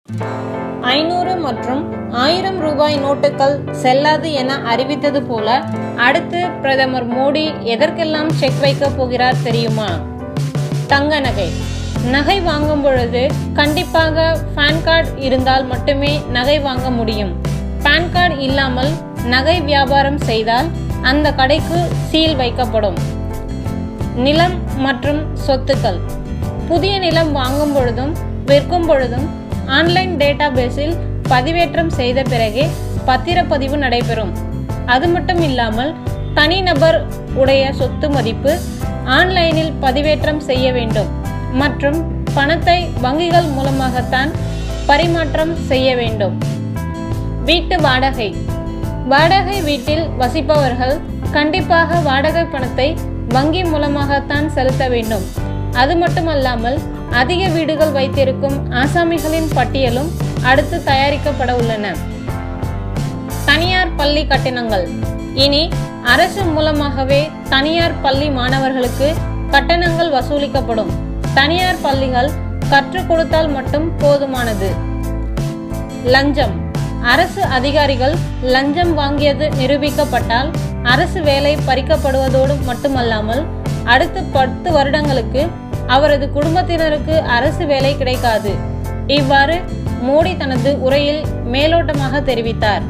500 மற்றும் 1000 ரூபாய் நோட்டுகள் செல்லாது என அறிவித்தது போல அடுத்து பிரதமர் மோடி எதற்கெல்லாம் செக் வைக்க போகிறார் தெரியுமா? தங்க நகை. நகை வாங்கும் பொழுது கண்டிப்பாக பான் கார்டு இருந்தால் மட்டுமே நகை வாங்க முடியும். பான் கார்டு இல்லாமல் நகை வியாபாரம் செய்தால் அந்த கடைக்கு சீல் வைக்கப்படும். நிலம் மற்றும் சொத்துக்கள். புதிய நிலம் வாங்கும் பொழுதும் விற்கும் பொழுதும் ஆன்லைன் டேட்டா பேஸில் பதிவேற்றம் செய்த பிறகே பத்திரப்பதிவு நடைபெறும். அது மட்டும் இல்லாமல் தனிநபர் உடைய சொத்து மதிப்பு ஆன்லைனில் பதிவேற்றம் செய்ய வேண்டும் மற்றும் பணத்தை வங்கிகள் மூலமாகத்தான் பரிமாற்றம் செய்ய வேண்டும். வீட்டு வாடகை. வாடகை வீட்டில் வசிப்பவர்கள் கண்டிப்பாக வாடகை பணத்தை வங்கி மூலமாகத்தான் செலுத்த வேண்டும். அது மட்டுமல்லாமல் அதிக வீடுகள் வைத்திருக்கும் ஆசாமிகளின் பட்டியலும் அடுத்து தயாரிக்கப்பட உள்ளன. தனியார் பள்ளி கட்டணங்கள். இனி அரசு மூலமாகவே தனியார் பள்ளி மாணவர்களுக்கு கட்டணங்கள் வசூலிக்கப்படும். தனியார் பள்ளிகள் கற்றுக் கொடுத்தால் மட்டும் போதுமானது. லஞ்சம். அரசு அதிகாரிகள் லஞ்சம் வாங்கியது நிரூபிக்கப்பட்டால் அரசு வேலை பறிக்கப்படுவதோடு மட்டுமல்லாமல் அடுத்த 10 வருடங்களுக்கு அவரது குடும்பத்தினருக்கு அரசு வேலை கிடைக்காது. இவ்வாறு மோடி தனது உரையில் மேலோட்டமாக தெரிவித்தார்.